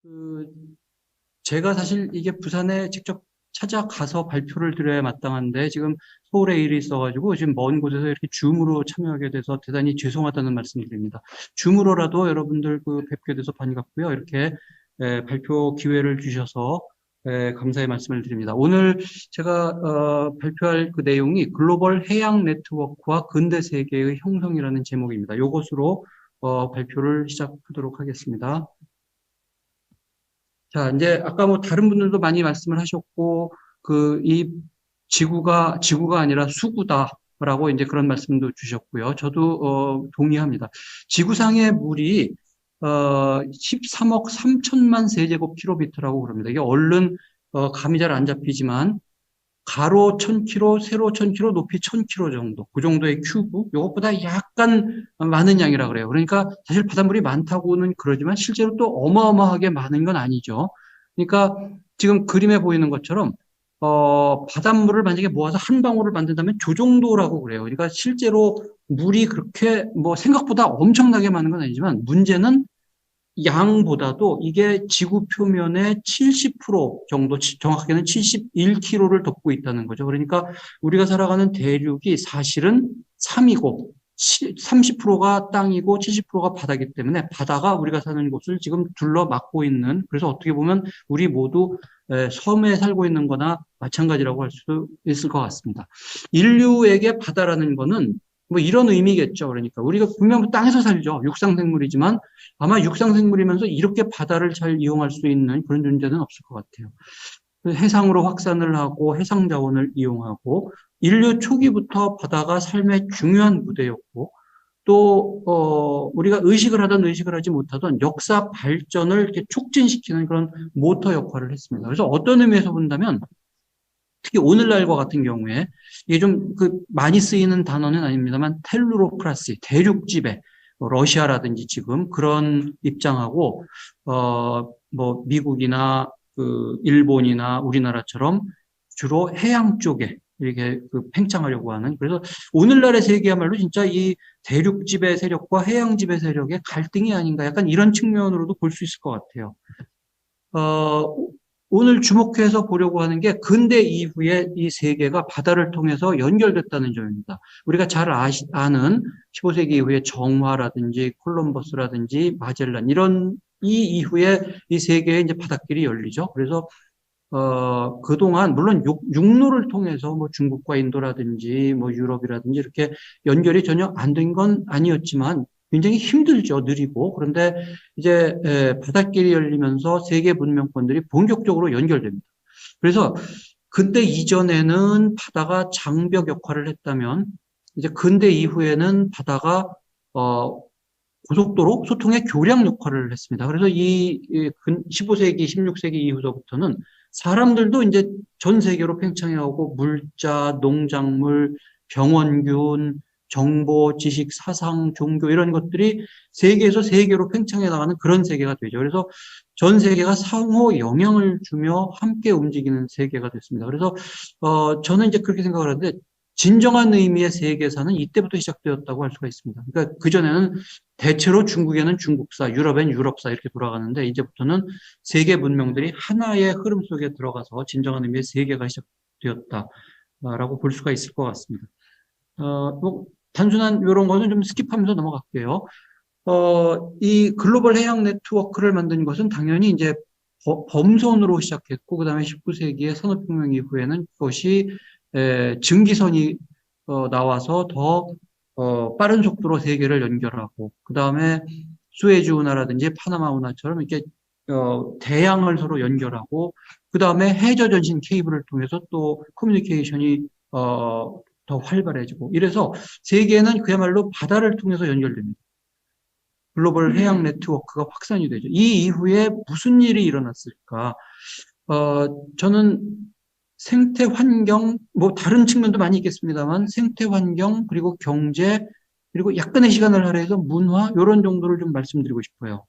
그 제가 사실 이게 부산에 직접 찾아가서 발표를 드려야 마땅한데 지금 서울에 일이 있어가지고 지금 먼 곳에서 이렇게 줌으로 참여하게 돼서 대단히 죄송하다는 말씀드립니다. 줌으로라도 여러분들 뵙게 돼서 반갑고요. 이렇게 발표 기회를 주셔서 감사의 말씀을 드립니다. 오늘 제가 발표할 그 내용이 글로벌 해양 네트워크와 근대 세계의 형성이라는 제목입니다. 이것으로 발표를 시작하도록 하겠습니다. 자, 이제 아까 뭐 다른 분들도 많이 말씀을 하셨고, 이 지구가 아니라 수구다라고 이제 그런 말씀도 주셨고요. 저도, 동의합니다. 지구상의 물이, 13억 3천만 세제곱킬로미터라고 그럽니다. 이게 얼른, 감이 잘 안 잡히지만, 가로 1000km, 세로 1000km, 높이 1000km 정도. 그 정도의 큐브. 이것보다 약간 많은 양이라 그래요. 그러니까 사실 바닷물이 많다고는 그러지만 실제로 또 어마어마하게 많은 건 아니죠. 그러니까 지금 그림에 보이는 것처럼 바닷물을 만약에 모아서 한 방울을 만든다면 저 정도라고 그래요. 그러니까 실제로 물이 그렇게 뭐 생각보다 엄청나게 많은 건 아니지만 문제는 양보다도 이게 지구 표면의 70% 정도, 정확하게는 71km를 덮고 있다는 거죠. 그러니까 우리가 살아가는 대륙이 사실은 3이고 30%가 땅이고 70%가 바다이기 때문에 바다가 우리가 사는 곳을 지금 둘러막고 있는, 그래서 어떻게 보면 우리 모두 섬에 살고 있는 거나 마찬가지라고 할 수 있을 것 같습니다. 인류에게 바다라는 거는 뭐 이런 의미겠죠. 그러니까 우리가 분명 땅에서 살죠. 육상생물이지만 아마 육상생물이면서 이렇게 바다를 잘 이용할 수 있는 그런 존재는 없을 것 같아요. 해상으로 확산을 하고 해상 자원을 이용하고 인류 초기부터 바다가 삶의 중요한 무대였고 또 우리가 의식을 하든 의식을 하지 못하던 역사 발전을 이렇게 촉진시키는 그런 모터 역할을 했습니다. 그래서 어떤 의미에서 본다면 특히 오늘날과 같은 경우에 이게 좀 많이 쓰이는 단어는 아닙니다만 텔루로크라시, 대륙 지배, 뭐 러시아라든지 지금 그런 입장하고 뭐 미국이나 일본이나 우리나라처럼 주로 해양 쪽에 이렇게 팽창하려고 하는, 그래서 오늘날의 세계야말로 진짜 이 대륙 지배 세력과 해양 지배 세력의 갈등이 아닌가, 약간 이런 측면으로도 볼 수 있을 것 같아요. 오늘 주목해서 보려고 하는 게 근대 이후에 이 세계가 바다를 통해서 연결됐다는 점입니다. 우리가 잘 아는 15세기 이후에 정화라든지 콜럼버스라든지 마젤란 이런 이 이후에 이 세계에 이제 바닷길이 열리죠. 그래서 그동안 물론 육로를 통해서 뭐 중국과 인도라든지 뭐 유럽이라든지 이렇게 연결이 전혀 안 된 건 아니었지만 굉장히 힘들죠. 느리고. 그런데 이제 바닷길이 열리면서 세계 문명권들이 본격적으로 연결됩니다. 그래서 근대 이전에는 바다가 장벽 역할을 했다면 이제 근대 이후에는 바다가 고속도로 소통의 교량 역할을 했습니다. 그래서 이 15세기, 16세기 이후서부터는 사람들도 이제 전 세계로 팽창해오고 물자, 농작물, 병원균, 정보, 지식, 사상, 종교 이런 것들이 세계에서 세계로 팽창해 나가는 그런 세계가 되죠. 그래서 전 세계가 상호 영향을 주며 함께 움직이는 세계가 됐습니다. 그래서 저는 이제 그렇게 생각을 하는데 진정한 의미의 세계사는 이때부터 시작되었다고 할 수가 있습니다. 그러니까 그전에는 대체로 중국에는 중국사, 유럽엔 유럽사 이렇게 돌아가는데 이제부터는 세계 문명들이 하나의 흐름 속에 들어가서 진정한 의미의 세계가 시작되었다라고 볼 수가 있을 것 같습니다. 뭐 단순한 이런 거는 좀 스킵하면서 넘어갈게요. 이 글로벌 해양 네트워크를 만든 것은 당연히 이제 범선으로 시작했고, 그 다음에 19세기의 산업혁명 이후에는 그것이 증기선이 나와서 더 빠른 속도로 세계를 연결하고, 그 다음에 수에즈 운하라든지 파나마 운하처럼 이렇게 대양을 서로 연결하고, 그 다음에 해저 전신 케이블을 통해서 또 커뮤니케이션이 더 활발해지고, 이래서 세계는 그야말로 바다를 통해서 연결됩니다. 글로벌 해양 네트워크가 확산이 되죠. 이 이후에 무슨 일이 일어났을까? 저는 생태 환경, 뭐 다른 측면도 많이 있겠습니다만 생태 환경, 그리고 경제, 그리고 약간의 시간을 할애해서 문화, 이런 정도를 좀 말씀드리고 싶어요.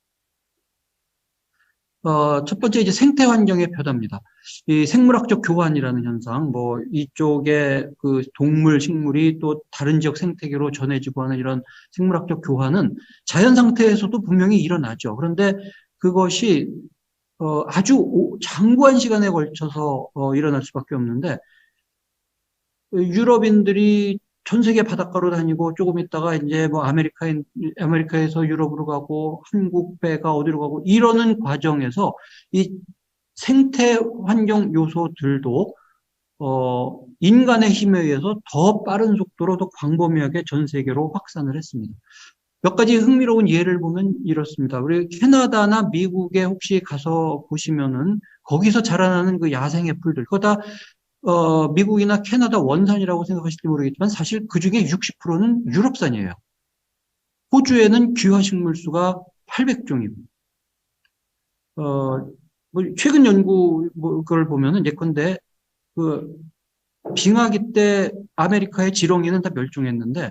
첫 번째 이제 생태 환경의 변화입니다. 이 생물학적 교환이라는 현상, 뭐 이쪽에 그 동물, 식물이 또 다른 지역 생태계로 전해지고 하는 이런 생물학적 교환은 자연 상태에서도 분명히 일어나죠. 그런데 그것이 아주 장구한 시간에 걸쳐서 일어날 수밖에 없는데, 유럽인들이 전 세계 바닷가로 다니고 조금 있다가 이제 뭐 아메리카에서 유럽으로 가고 한국 배가 어디로 가고 이러는 과정에서 이 생태 환경 요소들도 인간의 힘에 의해서 더 빠른 속도로 더 광범위하게 전 세계로 확산을 했습니다. 몇 가지 흥미로운 예를 보면 이렇습니다. 우리 캐나다나 미국에 혹시 가서 보시면은 거기서 자라나는 그 야생 애플들, 그거 다 미국이나 캐나다 원산이라고 생각하실지 모르겠지만 사실 그 중에 60%는 유럽산이에요. 호주에는 귀화식물 수가 800종이고, 뭐 최근 연구 그걸 보면은 예컨대 그 빙하기 때 아메리카의 지렁이는 다 멸종했는데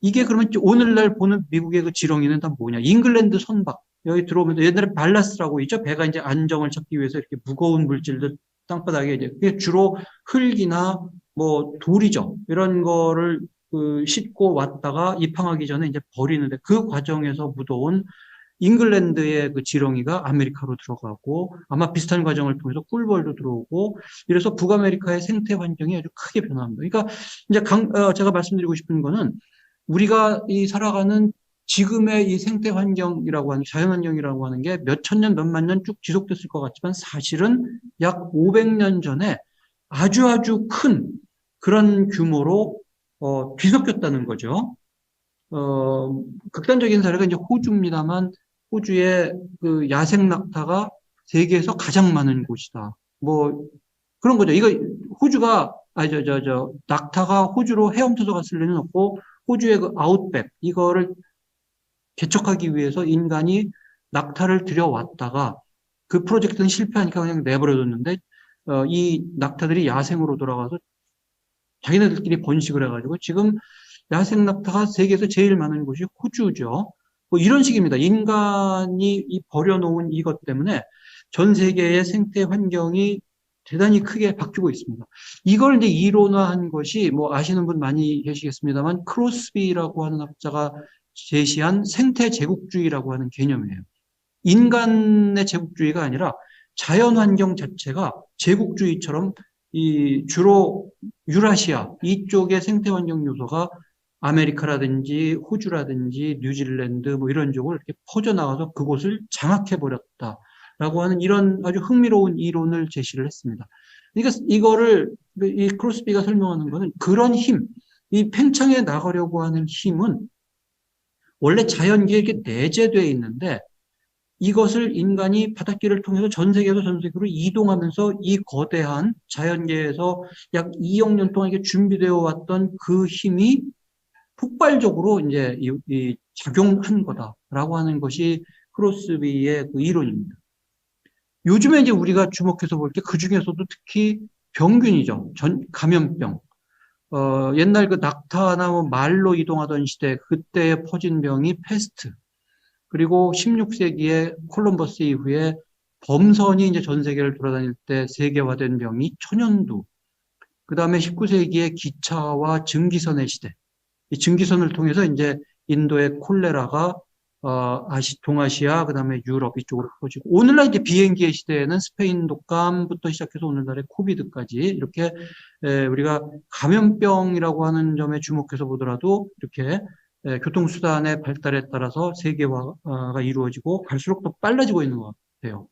이게 그러면 오늘날 보는 미국의 그 지렁이는 다 뭐냐? 잉글랜드 선박. 여기 들어오면서 옛날에 발라스라고 있죠? 배가 이제 안정을 찾기 위해서 이렇게 무거운 물질들 땅바닥에 이제 그게 주로 흙이나 뭐 돌이죠. 이런 거를 싣고 왔다가 입항하기 전에 이제 버리는데 그 과정에서 묻어온 잉글랜드의 그 지렁이가 아메리카로 들어가고 아마 비슷한 과정을 통해서 꿀벌도 들어오고 이래서 북아메리카의 생태 환경이 아주 크게 변합니다. 그러니까 이제 제가 말씀드리고 싶은 거는 우리가 이 살아가는 지금의 이 생태 환경이라고 하는 자연 환경이라고 하는 게 몇천 년, 몇만 년 쭉 지속됐을 것 같지만 사실은 약 500년 전에 아주 큰 그런 규모로 뒤섞였다는 거죠. 극단적인 사례가 이제 호주입니다만 호주의 그 야생 낙타가 세계에서 가장 많은 곳이다. 뭐 그런 거죠. 이거 호주가 낙타가 호주로 헤엄쳐서 갔을 리는 없고 호주의 그 아웃백 이거를 개척하기 위해서 인간이 낙타를 들여왔다가 그 프로젝트는 실패하니까 그냥 내버려뒀는데 이 낙타들이 야생으로 돌아가서 자기네들끼리 번식을 해가지고 지금 야생 낙타가 세계에서 제일 많은 곳이 호주죠. 뭐 이런 식입니다. 인간이 버려놓은 이것 때문에 전 세계의 생태 환경이 대단히 크게 바뀌고 있습니다. 이걸 이제 이론화한 것이 뭐 아시는 분 많이 계시겠습니다만 크로스비라고 하는 학자가 제시한 생태 제국주의라고 하는 개념이에요. 인간의 제국주의가 아니라 자연 환경 자체가 제국주의처럼 이 주로 유라시아 이쪽의 생태 환경 요소가 아메리카라든지 호주라든지 뉴질랜드 뭐 이런 쪽을 이렇게 퍼져나가서 그곳을 장악해 버렸다라고 하는 이런 아주 흥미로운 이론을 제시를 했습니다. 그러니까 이거를 이 크로스비가 설명하는 것은 그런 힘, 이 팽창해 나가려고 하는 힘은 원래 자연계에 이렇게 내재되어 있는데 이것을 인간이 바닷길을 통해서 전 세계에서 전 세계로 이동하면서 이 거대한 자연계에서 약 2억 년 동안 이게 준비되어 왔던 그 힘이 폭발적으로 이제 이 작용한 거다라고 하는 것이 크로스비의 그 이론입니다. 요즘에 이제 우리가 주목해서 볼 게 그 중에서도 특히 병균이죠. 감염병. 옛날 그 낙타나 뭐 말로 이동하던 시대 그때에 퍼진 병이 패스트. 그리고 16세기에 콜럼버스 이후에 범선이 이제 전 세계를 돌아다닐 때 세계화된 병이 천연두. 그 다음에 19세기에 기차와 증기선의 시대. 이 증기선을 통해서 이제 인도의 콜레라가 동아시아, 그 다음에 유럽 이쪽으로 퍼지고, 오늘날 이제 비행기의 시대에는 스페인 독감부터 시작해서 오늘날의 코비드까지 이렇게 우리가 감염병이라고 하는 점에 주목해서 보더라도 이렇게 교통수단의 발달에 따라서 세계화가 이루어지고 갈수록 더 빨라지고 있는 것 같아요.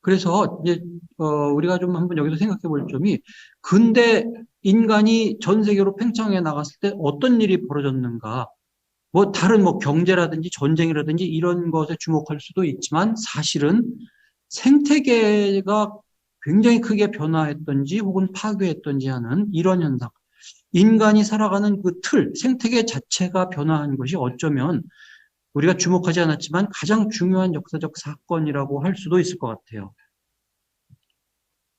그래서 이제 우리가 좀 한번 여기서 생각해 볼 점이 근대 인간이 전 세계로 팽창해 나갔을 때 어떤 일이 벌어졌는가? 뭐 다른 뭐 경제라든지 전쟁이라든지 이런 것에 주목할 수도 있지만 사실은 생태계가 굉장히 크게 변화했던지 혹은 파괴했던지 하는 이런 현상. 인간이 살아가는 그 생태계 자체가 변화한 것이 어쩌면 우리가 주목하지 않았지만 가장 중요한 역사적 사건이라고 할 수도 있을 것 같아요.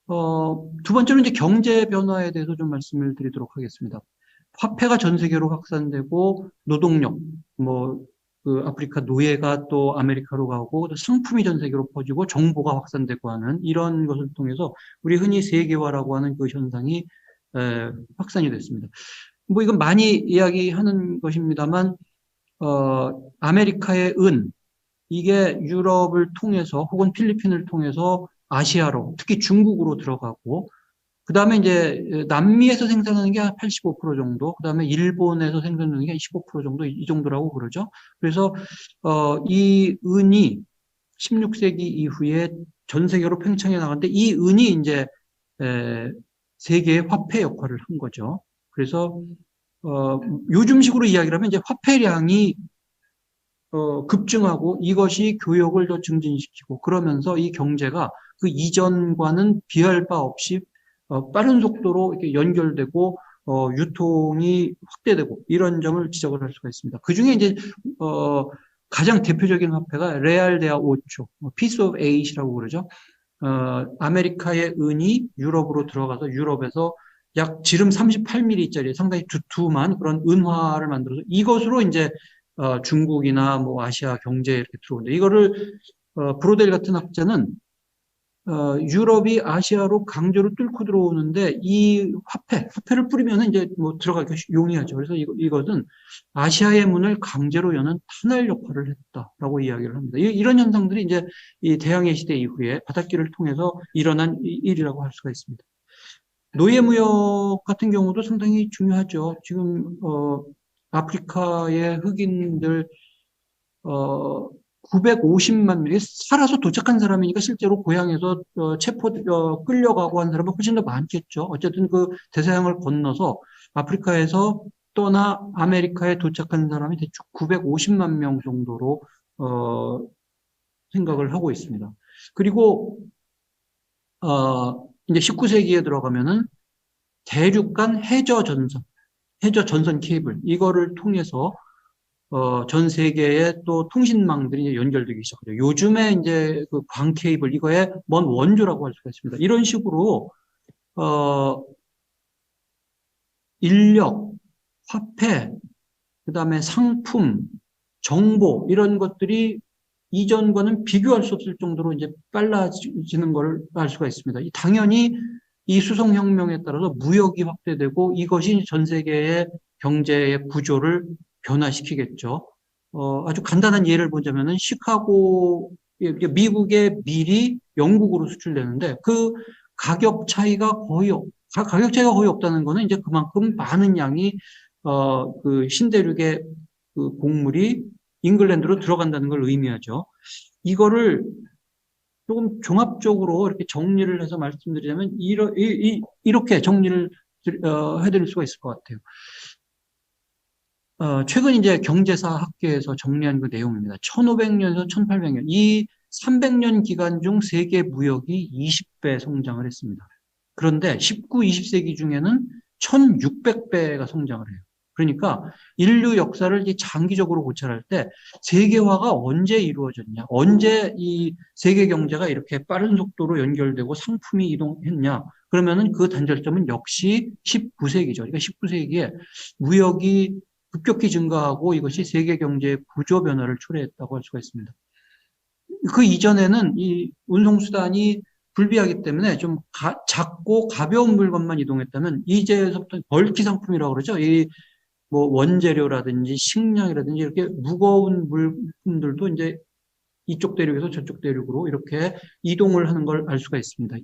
두 번째로 이제 경제 변화에 대해서 좀 말씀을 드리도록 하겠습니다. 화폐가 전 세계로 확산되고 노동력, 그 아프리카 노예가 또 아메리카로 가고 또 상품이 전 세계로 퍼지고 정보가 확산되고 하는 이런 것을 통해서 우리 흔히 세계화라고 하는 그 현상이 확산이 됐습니다. 뭐 이건 많이 이야기하는 것입니다만 아메리카의 은, 이게 유럽을 통해서 혹은 필리핀을 통해서 아시아로, 특히 중국으로 들어가고, 그 다음에 이제 남미에서 생산하는 게 한 85% 정도, 그 다음에 일본에서 생산하는 게 15% 정도, 이 정도라고 그러죠. 그래서, 이 은이 16세기 이후에 전 세계로 팽창해 나갔는데, 이 은이 이제, 에, 세계의 화폐 역할을 한 거죠. 그래서, 요즘식으로 이야기를 하면 이제 화폐량이 급증하고 이것이 교역을 더 증진시키고 그러면서 이 경제가 그 이전과는 비할 바 없이 빠른 속도로 이렇게 연결되고 유통이 확대되고 이런 점을 지적을 할 수가 있습니다. 그 중에 이제 어, 가장 대표적인 화폐가 레알 데아 오초, 피스 오브 에잇이라고 그러죠. 아메리카의 은이 유럽으로 들어가서 유럽에서 약 지름 38mm짜리 상당히 두툼한 그런 은화를 만들어서 이것으로 이제 중국이나 뭐 아시아 경제에 이렇게 들어오는데 이거를 브로델 같은 학자는 유럽이 아시아로 강제로 뚫고 들어오는데 이 화폐를 뿌리면 이제 뭐 들어가기 용이하죠. 그래서 이것은 아시아의 문을 강제로 여는 터널 역할을 했다라고 이야기를 합니다. 이런 현상들이 이제 이 대항해 시대 이후에 바닷길을 통해서 일어난 일이라고 할 수가 있습니다. 노예무역 같은 경우도 상당히 중요하죠. 지금 아프리카의 흑인들 950만 명이 살아서 도착한 사람이니까 실제로 고향에서 끌려가고 한 사람은 훨씬 더 많겠죠. 어쨌든 그 대서양을 건너서 아프리카에서 떠나 아메리카에 도착한 사람이 대충 950만 명 정도로 생각을 하고 있습니다. 그리고 이제 19세기에 들어가면은 대륙 간 해저 전선 케이블 이거를 통해서 전 세계의 또 통신망들이 이제 연결되기 시작하죠. 요즘에 이제 그 광 케이블 이거의 먼 원조라고 할 수가 있습니다. 이런 식으로 어, 인력, 화폐, 그다음에 상품, 정보 이런 것들이 이전과는 비교할 수 없을 정도로 이제 빨라지는 걸 알 수가 있습니다. 당연히 이 수송혁명에 따라서 무역이 확대되고 이것이 전 세계의 경제의 구조를 변화시키겠죠. 아주 간단한 예를 보자면은 미국의 밀이 영국으로 수출되는데 그 가격 차이가 가격 차이가 거의 없다는 거는 이제 그만큼 많은 양이 그 신대륙의 그 곡물이 잉글랜드로 들어간다는 걸 의미하죠. 이거를 조금 종합적으로 이렇게 정리를 해서 말씀드리자면 이렇게 정리를 해드릴 수가 있을 것 같아요. 최근 이제 경제사 학계에서 정리한 그 내용입니다. 1500년에서 1800년 이 300년 기간 중 세계 무역이 20배 성장을 했습니다. 그런데 19, 20세기 중에는 1600배가 성장을 해요. 그러니까 인류 역사를 장기적으로 고찰할 때 세계화가 언제 이루어졌냐, 언제 이 세계 경제가 이렇게 빠른 속도로 연결되고 상품이 이동했냐, 그러면은 그 단절점은 역시 19세기죠. 그러니까 19세기에 무역이 급격히 증가하고 이것이 세계 경제의 구조 변화를 초래했다고 할 수가 있습니다. 그 이전에는 이 운송수단이 불비하기 때문에 좀 작고 가벼운 물건만 이동했다면 이제서부터 벌키 상품이라고 그러죠. 이 뭐 원재료라든지 식량이라든지 이렇게 무거운 물품들도 이제 이쪽 대륙에서 저쪽 대륙으로 이렇게 이동을 하는 걸 알 수가 있습니다.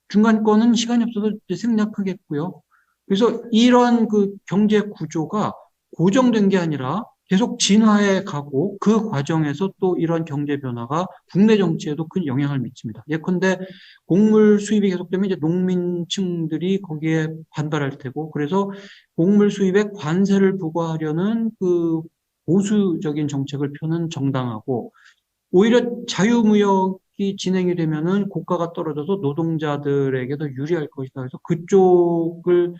중간 거는 시간이 없어서 생략하겠고요. 그래서 이러한 그 경제 구조가 고정된 게 아니라 계속 진화해 가고 그 과정에서 또 이런 경제 변화가 국내 정치에도 큰 영향을 미칩니다. 예컨대 곡물 수입이 계속되면 이제 농민층들이 거기에 반발할 테고 그래서 곡물 수입에 관세를 부과하려는 그 보수적인 정책을 펴는 정당하고 오히려 자유무역이 진행이 되면은 고가가 떨어져서 노동자들에게 더 유리할 것이다. 그래서 그쪽을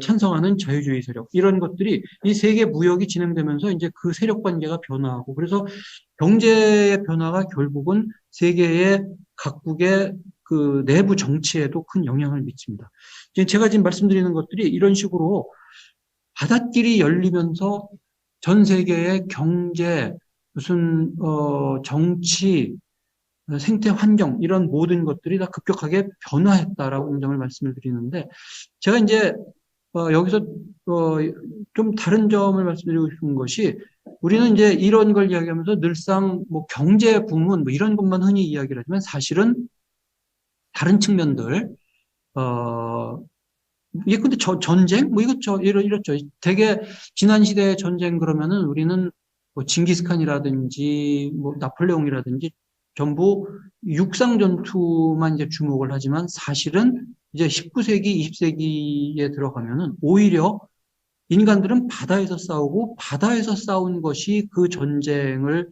찬성하는 자유주의 세력 이런 것들이 이 세계 무역이 진행되면서 이제 그 세력 관계가 변화하고 그래서 경제의 변화가 결국은 세계의 각국의 그 내부 정치에도 큰 영향을 미칩니다. 제가 지금 말씀드리는 것들이 이런 식으로 바닷길이 열리면서 전 세계의 경제 무슨 정치 생태 환경 이런 모든 것들이 다 급격하게 변화했다라고 점을 말씀을 드리는데 제가 이제 여기서 좀 다른 점을 말씀드리고 싶은 것이 우리는 이제 이런 걸 이야기하면서 늘상 뭐 경제 부문 뭐 이런 것만 흔히 이야기를 하지만 사실은 다른 측면들, 어, 예, 근데 전쟁? 뭐 이렇죠. 되게 지난 시대의 전쟁 그러면은 우리는 뭐 징기스칸이라든지 뭐 나폴레옹이라든지 전부 육상 전투만 이제 주목을 하지만 사실은 이제 19세기, 20세기에 들어가면은 오히려 인간들은 바다에서 싸우고 바다에서 싸운 것이 그 전쟁의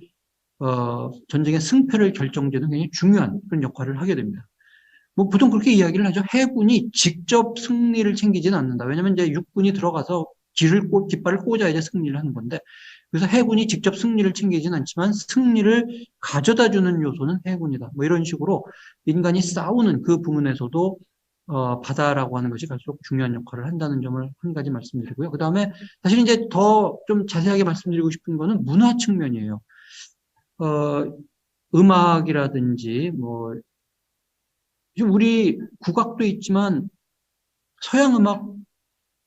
승패를 결정짓는 굉장히 중요한 그런 역할을 하게 됩니다. 뭐 보통 그렇게 이야기를 하죠. 해군이 직접 승리를 챙기지는 않는다. 왜냐하면 이제 육군이 들어가서 깃발을 꽂아야 이제 승리를 하는 건데, 그래서 해군이 직접 승리를 챙기지는 않지만 승리를 가져다 주는 요소는 해군이다. 뭐 이런 식으로 인간이 싸우는 그 부분에서도 바다라고 하는 것이 갈수록 중요한 역할을 한다는 점을 한 가지 말씀드리고요. 그 다음에 사실 이제 더 좀 자세하게 말씀드리고 싶은 거는 문화 측면이에요. 어, 음악이라든지 뭐 지금 우리 국악도 있지만 서양 음악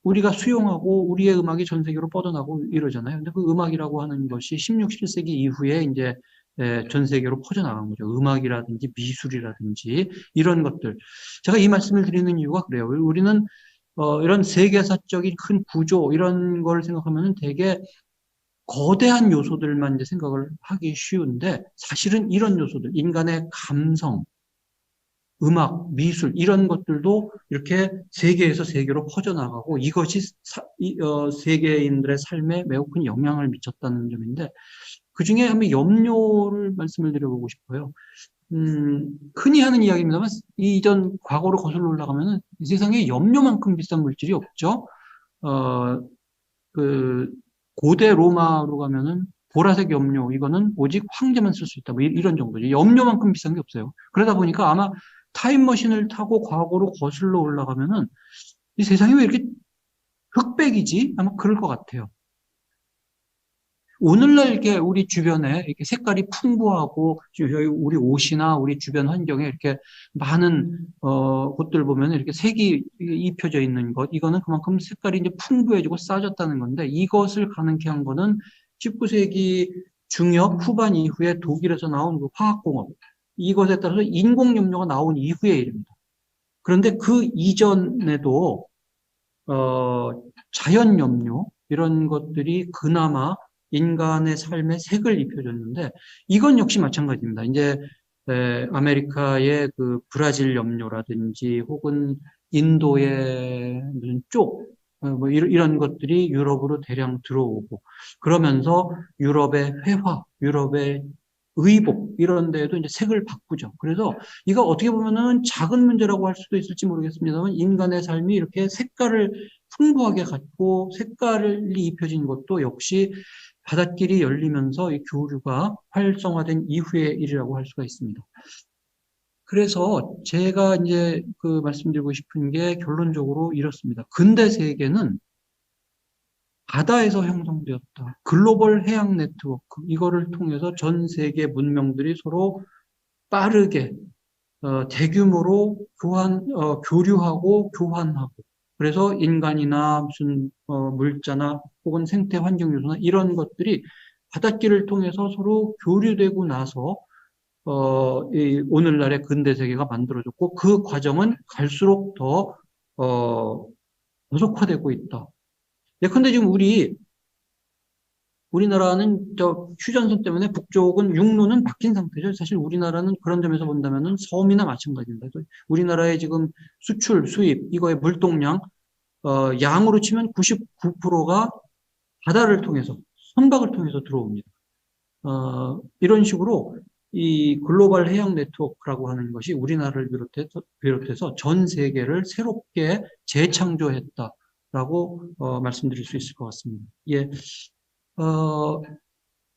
우리가 수용하고 우리의 음악이 전 세계로 뻗어나고 이러잖아요. 근데 그 음악이라고 하는 것이 16, 17세기 이후에 이제 전 세계로 퍼져나간 거죠. 음악이라든지 미술이라든지 이런 것들. 제가 이 말씀을 드리는 이유가 그래요. 우리는 이런 세계사적인 큰 구조 이런 걸 생각하면은 되게 거대한 요소들만 이제 생각을 하기 쉬운데 사실은 이런 요소들, 인간의 감성, 음악, 미술 이런 것들도 이렇게 세계에서 세계로 퍼져나가고 이것이 세계인들의 삶에 매우 큰 영향을 미쳤다는 점인데 그중에 한번 염료를 말씀을 드려보고 싶어요. 흔히 하는 이야기입니다만 이전 과거로 거슬러 올라가면은 이 세상에 염료만큼 비싼 물질이 없죠. 어, 그 고대 로마로 가면은 보라색 염료 이거는 오직 황제만 쓸 수 있다. 뭐 이런 정도죠. 염료만큼 비싼 게 없어요. 그러다 보니까 아마 타임머신을 타고 과거로 거슬러 올라가면은 이 세상이 왜 이렇게 흑백이지? 아마 그럴 것 같아요. 오늘날 이렇게 우리 주변에 이렇게 색깔이 풍부하고 우리 옷이나 우리 주변 환경에 이렇게 많은 곳들 보면 이렇게 색이 입혀져 있는 것 이거는 그만큼 색깔이 이제 풍부해지고 싸졌다는 건데 이것을 가능케 한 거는 19세기 중엽 후반 이후에 독일에서 나온 그 화학공업 이것에 따라서 인공염료가 나온 이후의 일입니다. 그런데 그 이전에도 어, 자연염료 이런 것들이 그나마 인간의 삶에 색을 입혀줬는데 이건 역시 마찬가지입니다. 이제 아메리카의 그 브라질 염료라든지 혹은 인도의 무슨 뭐 이런 것들이 유럽으로 대량 들어오고 그러면서 유럽의 회화, 유럽의 의복 이런 데에도 이제 색을 바꾸죠. 그래서 이거 어떻게 보면은 작은 문제라고 할 수도 있을지 모르겠습니다만 인간의 삶이 이렇게 색깔을 풍부하게 갖고 색깔이 입혀진 것도 역시 바닷길이 열리면서 이 교류가 활성화된 이후의 일이라고 할 수가 있습니다. 그래서 제가 이제 그 말씀드리고 싶은 게 결론적으로 이렇습니다. 근대 세계는 바다에서 형성되었다. 글로벌 해양 네트워크 이거를 통해서 전 세계 문명들이 서로 빠르게 대규모로 교류하고 교환하고 그래서 인간이나 무슨 물자나 혹은 생태 환경 요소나 이런 것들이 바닷길을 통해서 서로 교류되고 나서 이 오늘날의 근대 세계가 만들어졌고 그 과정은 갈수록 더 고속화되고 있다. 예컨대 지금 우리나라는 저 휴전선 때문에 북쪽은 육로는 막힌 상태죠. 사실 우리나라는 그런 점에서 본다면은 섬이나 마찬가지입니다. 우리나라의 지금 수출, 수입, 이거의 물동량, 양으로 치면 99%가 바다를 통해서, 선박을 통해서 들어옵니다. 이런 식으로 이 글로벌 해양 네트워크라고 하는 것이 우리나라를 비롯해서 전 세계를 새롭게 재창조했다라고 말씀드릴 수 있을 것 같습니다. 예, 어,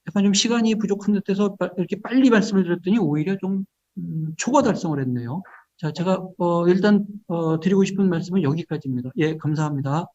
약간 좀 시간이 부족한 듯해서 이렇게 빨리 말씀을 드렸더니 오히려 좀 초과 달성을 했네요. 자, 제가 일단 드리고 싶은 말씀은 여기까지입니다. 예, 감사합니다.